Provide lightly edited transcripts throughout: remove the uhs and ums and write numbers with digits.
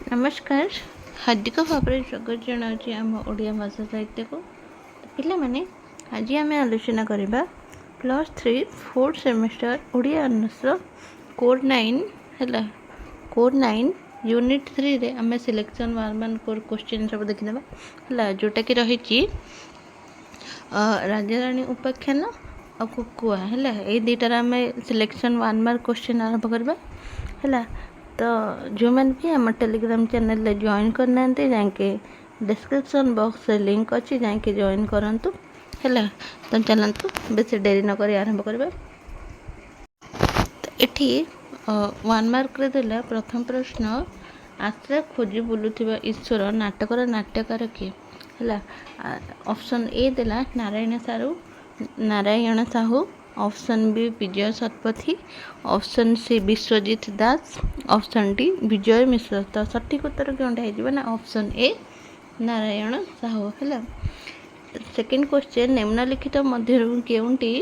नमस्कार हार्दिक भाव स्वागत जनाऊँ आम ओडिया भाषा साहित्य को पिला माने आज आम आलोचना करवा +3 4th semester Odia honours core 9 है कोर 9 यूनिट 3 रे आम सिलेक्शन 1 कोर क्वेश्चन सब देखीदे है जोटा कि रही राजा रानी उपाख्यान और कुकुआ है ये दुटार आम सिलेक्शन 1 मार्क क्वेश्चन आरंभ करवा है। तो जो मैंने भी आम टेलीग्राम चैनल जॉइन करना जाके डिस्क्रिप्शन बॉक्स रे लिंक अच्छी जाके जॉइन करंतु है। तो चलतु बेस डेरी नक आरंभ करवा। तो ये 1 मार्क रे देला प्रथम प्रश्न आश्रय खोजी बुलुथिबा ईश्वर नाटकर नाट्यकार किए है। ऑप्शन ए देला नारायण साहू, ऑप्शन बी विजय शतपथी, ऑप्शन सी विश्वजीत दास, ऑप्शन डी विजय मिश्र। तो सठिक उत्तर कौन हो ना ऑप्शन ए नारायण साहू है। सेकेंड क्वेश्चन निम्नलिखित मध्य केउंटी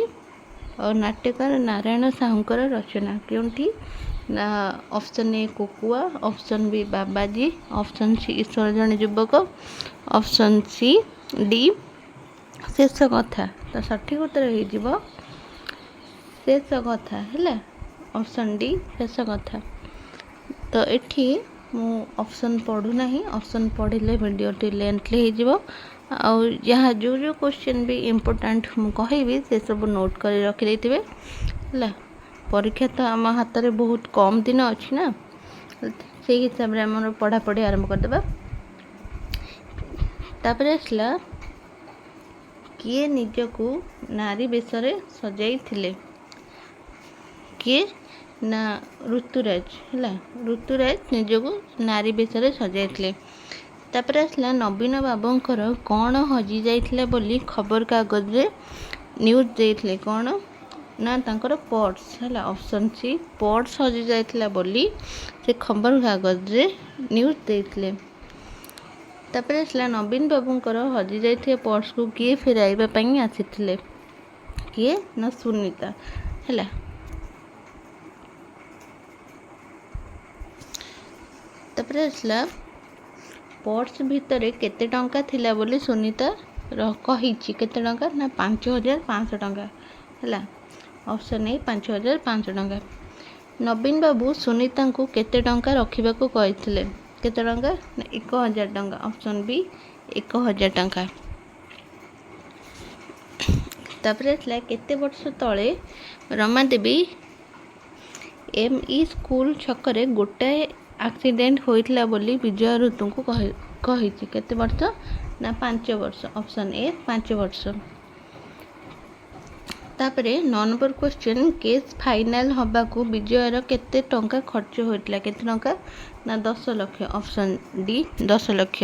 नाट्यकार नारायण साहूकर रचना केउंटी ना option A कुकुआ, option B Babaji, option C ईश्वर जन युवक, ऑप्शन सी डी शेष कथा। तो सठिक उत्तर हो शेष कथा है ऑप्शन डी शेष कथा। तो ये मु ऑप्शन पढ़ूना ऑप्शन पढ़ले वीडियोटी लेंथली हो जहाँ जो जो क्वेश्चन भी इम्पोर्टाट मु कहबी से सब नोट कर रखी थे है। परीक्षा तो आम हाथ में बहुत कम दिन अच्छी ना से हिसाब से आम पढ़ापढ़ी आरंभ करदे। तापर आसला किए निजकू नारी बेश सजाई किए ना ऋतुराज है। ऋतुराज निजकू नारी बेश सजाई। तापर आसला नवीन बाबूंकर कौन हजि जाइथिला बोली खबर कागज रे न्यूज देइथिले कौन ना तांकर पर्स है। ऑप्शन सी पर्स हजि जाइथिला बोली से खबर कागज रे न्यूज देइथिले। तापर आसला नवीन बाबूंकर हजि जाइथिया पर्स को किए फेराइबा पई आसिथिले किए ना सुनीता है। तापर आसला पर्स भितर केते टंका थिला बोली सुनीता कहिछि केते टंका ना 5500 टंका है। ऑप्शन ए 5500 टंका। नवीन बाबू सुनीता को केते टंका रखिबा को कहिथिले केते टंका ना 1000 टंका। ऑप्शन बी 1000 टंका। तापर आसला केते वर्ष तले रमादेवी एमई स्कूल छकरे गोटाए एक्सीडेंट होइथिला बोली विजय ऋतु को कहिछि केते वर्ष ना 5 वर्ष। ऑप्शन ए 5 वर्ष। तापरे 9 नंबर क्वेश्चन केस फाइनल हबा को विजयर केते टंका खर्च होइथिला केते टंका ना 10 लाख। Option D 10 lakh.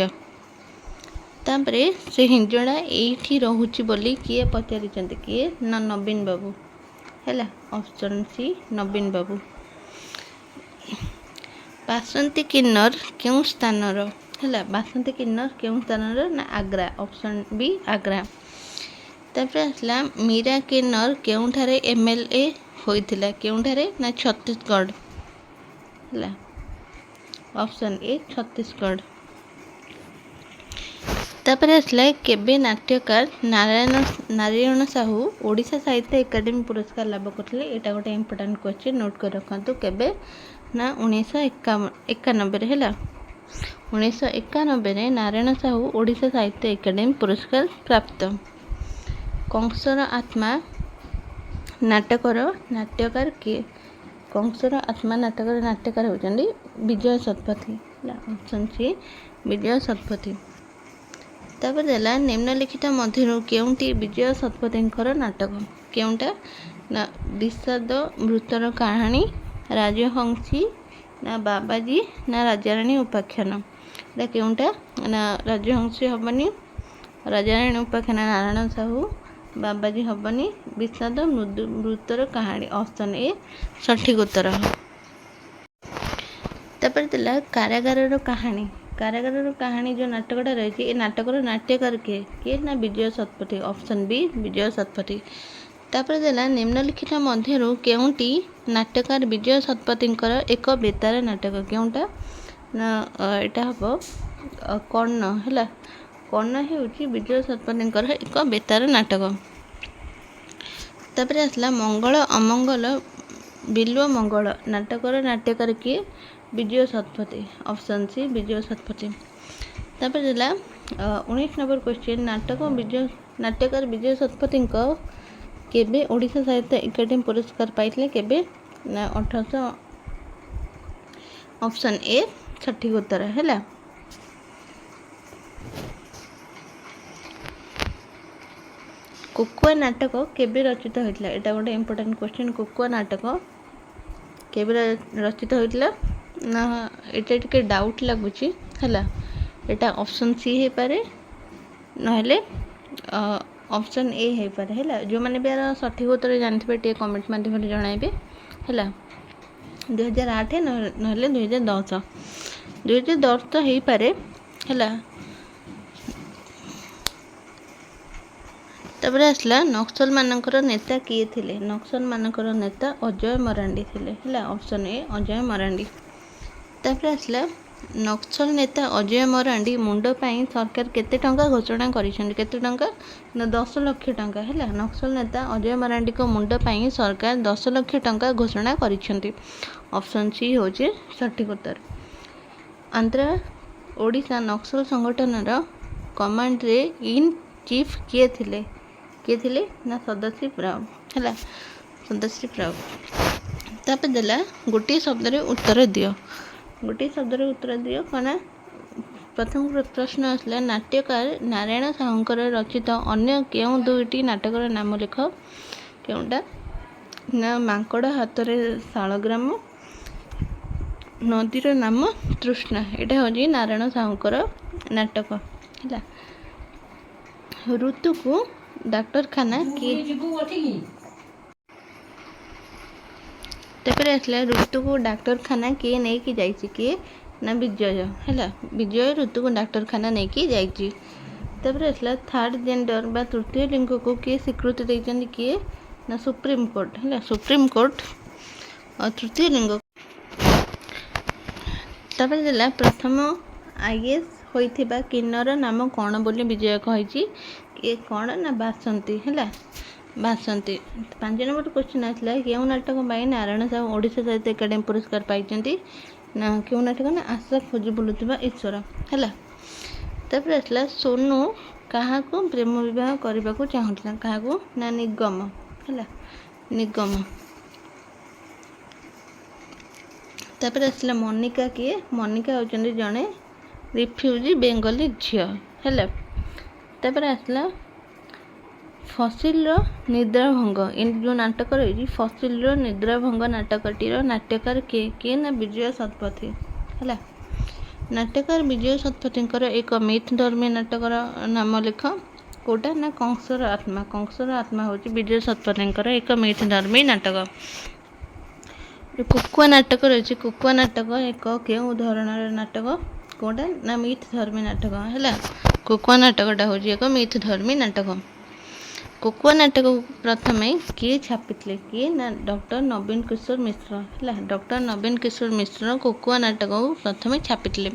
तापरे से हिंजड़ा एठी रहुछि बोली किए पचारिचंती किए ना नवीन बाबू है। ऑप्शन सी नवीन बाबू। बासंती किन्नर क्यों स्थानर है। बासंती किन्नर क्यों स्थानर ना आग्रा। Option B Agra. तापर आसला मीरा किन्नर केउठारे एमएलए होइथिला केउठारे ना छत्तीसगढ़ है। Option A Chhattisgarh. तापर आसला केबे नाट्यकार नारायण साहू ओडिशा साहित्य एकाडेमी पुरस्कार लाभ करथिले। एटा गोटे इंपोर्टेंट क्वेश्चन नोट कर रखंतु केबे ना 1991 है। 1991 नारायण साहू ओडिशा साहित्य एकाडेमी पुरस्कार प्राप्त। कंसर आत्मा नाट्यकार किए कंसर आत्मा नाट्यकार होचंदी विजय शतपथी। ऑप्शन सी विजय शतपथी। तापर देला निम्नलिखित मध्य केउंटी विजय शतपथींकर नाटक केउंटा ना विषाद मृतर कहानी, राजहंसी ना बाबाजी ना राजाराणी उपाख्यान। केउंटा ना राजहंसी हबनी, राजाराणी उपाख्यान नारायण साहू, बाबाजी हबनी, विषाद मृतर कहानी। ऑप्शन ए सठिक उत्तर। तापर देला कारागार कहानी जो नाटकटा रही है नाटकर नाट्यकार किए ना विजय शतपथी। ऑप्शन बी विजय शतपथी। तापर देला निम्नलिखित मध्य केउंटी नाट्यकार विजय शतपथींकर एक बेतार नाटक केउंटा ନା ଏଇଟା ହେବ କର୍ଣ୍ଣ ହେଲା। କର୍ଣ୍ଣ ହେଉଛି ବିଜୟ ଶତପଥୀଙ୍କର ଏକ ବେତାର ନାଟକ। ତାପରେ ଆସିଲା ମଙ୍ଗଳ ଅମଙ୍ଗଳ ବିଲ୍ୱ ମଙ୍ଗଳ ନାଟକର ନାଟ୍ୟକାର କିଏ? ବିଜୟ ଶତପଥୀ। ଅପସନ୍ ସି ବିଜୟ ଶତପଥୀ। ତାପରେ ହେଲା 19 ନମ୍ବର କ୍ୱେଶ୍ଚିନ୍ ନାଟ୍ୟକାର ବିଜୟ ଶତପଥୀଙ୍କ କେବେ ଓଡ଼ିଶା ସାହିତ୍ୟ ଏକାଡେମୀ ପୁରସ୍କାର ପାଇଥିଲେ? କେବେ ନା 1800। ଅପସନ୍ ଏ ସଠିକ୍ ଉତ୍ତର ହେଲା। କୁକୁଆ ନାଟକ କେବେ ରଚିତ ହୋଇଥିଲା? ଏଇଟା ଗୋଟେ ଇମ୍ପୋର୍ଟାଣ୍ଟ କ୍ୱେଶ୍ଚିନ୍। କୁକୁଆ ନାଟକ କେବେ ରଚିତ ହୋଇଥିଲା? ନା ଏଇଟା ଟିକେ ଡାଉଟ୍ ଲାଗୁଛି ହେଲା। ଏଇଟା ଅପସନ୍ ସି ହେଇପାରେ, ନହେଲେ ଅପସନ୍ ଏ ହେଇପାରେ ହେଲା। ଯେଉଁମାନେ ବି ଏହାର ସଠିକ୍ ଉତ୍ତର ଜାଣିଥିବେ ଟିକେ କମେଣ୍ଟ ମାଧ୍ୟମରେ ଜଣାଇବେ ହେଲା। 2008 ନହେଲେ 2010। 2010 ତ ହେଇପାରେ ହେଲା। ତାପରେ ଆସିଲା ନକ୍ସଲମାନଙ୍କର ନେତା କିଏ ଥିଲେ? ନକ୍ସଲମାନଙ୍କର ନେତା ଅଜୟ ମରାଣ୍ଡି ଥିଲେ ହେଲା। Option A Ajay Marandi. ତାପରେ ଆସିଲା ନକ୍ସଲ ନେତା ଅଜୟ ମରାଣ୍ଡି ମୁଣ୍ଡ ପାଇଁ ସରକାର କେତେ ଟଙ୍କା ଘୋଷଣା କରିଛନ୍ତି? କେତେ ଟଙ୍କା? ନା 10 ଲକ୍ଷ ଟଙ୍କା ହେଲା। ନକ୍ସଲ ନେତା ଅଜୟ ମରାଣ୍ଡିଙ୍କ ମୁଣ୍ଡ ପାଇଁ ସରକାର 10 ଲକ୍ଷ ଟଙ୍କା ଘୋଷଣା କରିଛନ୍ତି। ଅପସନ୍ ସି ହେଉଛି ସଠିକ୍ ଉତ୍ତର। ଆନ୍ଧ୍ର ଓଡ଼ିଶା ନକ୍ସଲ ସଂଗଠନର କମାଣ୍ଡରେ ଇନ୍ ଚିଫ୍ କିଏ ଥିଲେ? ନା ସଦାଶିବ ରାଓ ହେଲା। ସଦାଶିବ ରାଓ। ତାପରେ ଦେଲା ଗୋଟିଏ ଶବ୍ଦରେ ଉତ୍ତର ଦିଅ। ଗୋଟିଏ ଶବ୍ଦରେ ଉତ୍ତର ଦିଅ କ'ଣ? ପ୍ରଥମ ପ୍ରଶ୍ନ ଆସିଲା ନାଟ୍ୟକାର ନାରାୟଣ ସାହୁଙ୍କର ରଚିତ ଅନ୍ୟ କେଉଁ ଦୁଇଟି ନାଟକର ନାମ ଲେଖ? କେଉଁଟା? ନା ମାଙ୍କଡ଼ ହାତରେ ଶାଳଗ୍ରାମ, ନଦୀର ନାମ ତୃଷ୍ଣା। ଏଇଟା ହେଉଛି ନାରାୟଣ ସାହୁଙ୍କର ନାଟକ ହେଲା। ଋତୁକୁ ଡାକ୍ତରଖାନା କିଏ? ତାପରେ ଆସିଲା ଋତୁକୁ ଡାକ୍ତରଖାନା କିଏ ନେଇକି ଯାଇଛି? କିଏ? ନା ବିଜୟ ହେଲା। ବିଜୟ ଋତୁକୁ ଡାକ୍ତରଖାନା ନେଇକି ଯାଇଛି। ତାପରେ ଆସିଲା ଥାର୍ଡ଼ ଜେଣ୍ଡର ବା ତୃତୀୟ ଲିଙ୍ଗକୁ କିଏ ସ୍ୱୀକୃତି ଦେଇଛନ୍ତି? କିଏ? ନା ସୁପ୍ରିମକୋର୍ଟ ହେଲା। ସୁପ୍ରିମକୋର୍ଟ ତୃତୀୟ ଲିଙ୍ଗ। ତାପରେ ଦେଲା ପ୍ରଥମ IAS ହୋଇଥିବା କିନ୍ନର ନାମ କ'ଣ ବୋଲି ବିଜୟ କହିଛି? କିଏ କ'ଣ? ନା ବାସନ୍ତୀ ହେଲା। ବାସନ୍ତୀ। 5 ନମ୍ବର କ୍ୱେଶ୍ଚିନ୍ ଆସିଲା କେଉଁ ନାଟକ ପାଇଁ ନାରାୟଣ ସାହୁ ଓଡ଼ିଶା ସାହିତ୍ୟ ଏକାଡେମୀ ପୁରସ୍କାର ପାଇଛନ୍ତି? ନା କେଉଁ ନାଟକ? ନା ଆଶା ଖୋଜି ବୁଲୁଥିବା ଈଶ୍ୱର ହେଲା। ତାପରେ ଆସିଲା ସୋନୁ କାହାକୁ ପ୍ରେମ ବିବାହ କରିବାକୁ ଚାହୁଁଥିଲା? କାହାକୁ? ନା ନିଗମ ହେଲା। ନିଗମ। ତାପରେ ଆସିଲା ମନିକା କିଏ? ମନିକା ହେଉଛନ୍ତି ଜଣେ ରିଫ୍ୟୁଜି ବେଙ୍ଗଲୀ ଝିଅ ହେଲା। ତାପରେ ଆସିଲା ଫସିଲର ନିଦ୍ରାଭଙ୍ଗ। ଯେଉଁ ନାଟକ ରହିଛି ଫସିଲର ନିଦ୍ରାଭଙ୍ଗ ନାଟକଟିର ନାଟ୍ୟକାର କିଏ? କିଏ? ନା ବିଜୟ ଶତପଥୀ ହେଲା। ନାଟ୍ୟକାର ବିଜୟ ଶତପଥୀଙ୍କର ଏକ ମିଥ୍ ଧର୍ମୀ ନାଟକର ନାମ ଲେଖ। କେଉଁଟା? ନା କଂସର ଆତ୍ମା। କଂସର ଆତ୍ମା ହେଉଛି ବିଜୟ ଶତପଥୀଙ୍କର ଏକ ମିଥ୍ ଧର୍ମୀ ନାଟକ। କୁକୁଆ ନାଟକ ରହିଛି। କୁକୁଆ ନାଟକ ଏକ କେଉଁ ଧରଣର ନାଟକ? କେଉଁଟା? ନା ମିଥ୍ ଧର୍ମୀ ନାଟକ ହେଲା। କୁକୁଆ ନାଟକଟା ହେଉଛି ଏକ ମିଥ୍ ଧର୍ମୀ ନାଟକ। କୁକୁଆ ନାଟକକୁ ପ୍ରଥମେ କିଏ ଛାପିଥିଲେ? କିଏ? ନା ଡକ୍ଟର ନବୀନ କିଶୋର ମିଶ୍ର ହେଲା। ଡକ୍ଟର ନବୀନ କିଶୋର ମିଶ୍ର କୁକୁଆ ନାଟକକୁ ପ୍ରଥମେ ଛାପିଥିଲେ।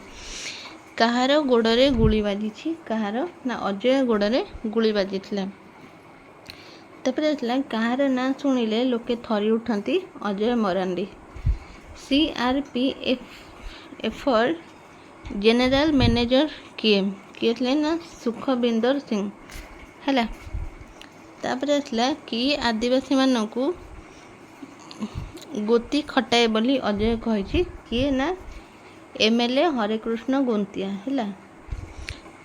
କାହାର ଗୋଡ଼ରେ ଗୁଳି ବାଜିଛି? କାହାର? ନା ଅଜୟ ଗୋଡ଼ରେ ଗୁଳି ବାଜିଥିଲା। ତାପରେ ଆସିଲା କାହାର ନାଁ ଶୁଣିଲେ ଲୋକେ ଥରି ଉଠନ୍ତି? ଅଜୟ ମରାଣ୍ଡି। CRPFର ଜେନେରାଲ ମ୍ୟାନେଜର କିଏ? କିଏ ଥିଲେ? ନା ସୁଖବିନ୍ଦର ସିଂ ହେଲା। ତାପରେ ଆସିଲା କିଏ ଆଦିବାସୀମାନଙ୍କୁ ଗୋତି ଖଟାଏ ବୋଲି ଅଜୟ କହିଛି? କିଏ? ନା MLA ହରେକୃଷ୍ଣ ଗୁନ୍ତିଆ ହେଲା।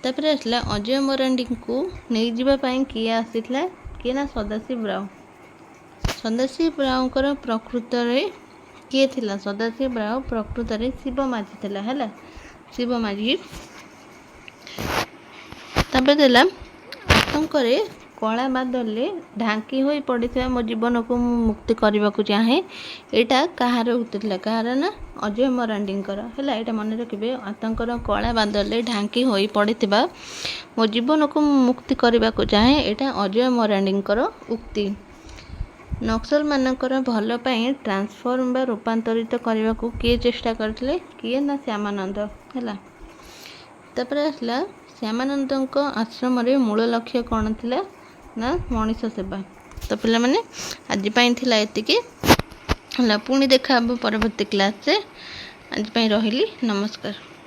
ତାପରେ ଆସିଲା ଅଜୟ ମରାଣ୍ଡିଙ୍କୁ ନେଇଯିବା ପାଇଁ କିଏ ଆସିଥିଲା? କିଏ? ନା ସଦାଶିବ ରାଓ। ସଦାଶିବ ରାଓଙ୍କର ପ୍ରକୃତରେ କିଏ ଥିଲା? ସଦାଶିବ ରାଓ ପ୍ରକୃତରେ ଶିବ ମାଝୀ ଥିଲା ହେଲା। ଶିବ ମାଝୀ। ତାପରେ ଦେଲା ଆତଙ୍କରେ କଳା ବାଦଲରେ ଢାଙ୍କି ହୋଇ ପଡ଼ିଥିବା ମୋ ଜୀବନକୁ ମୁଁ ମୁକ୍ତି କରିବାକୁ ଚାହେଁ। ଏଇଟା କାହାର ଉଠିଥିଲା? କାହାର? ନା ଅଜୟ ମରାଣ୍ଡିଙ୍କର ହେଲା। ଏଇଟା ମନେ ରଖିବେ। ଆତଙ୍କର କଳା ବାଦଲରେ ଢାଙ୍କି ହୋଇ ପଡ଼ିଥିବା ମୋ ଜୀବନକୁ ମୁଁ ମୁକ୍ତି କରିବାକୁ ଚାହେଁ। ଏଇଟା ଅଜୟ ମରାଣ୍ଡିଙ୍କର ଉକ୍ତି। नक्सल मानकर भल पाई ट्रांसफॉर्म बा रूपांतरित करने को किए चेष्टा करते किए ना श्यामानंद है। तापर आसला श्यामानंद आश्रम रे मूल लक्ष्य कौन थिला ना मनीष सेवा। तो पिला माने आज पाई थिला एतिकी हला पुणी देखा परवर्ती क्लास रे। आज पाई रहिली नमस्कार।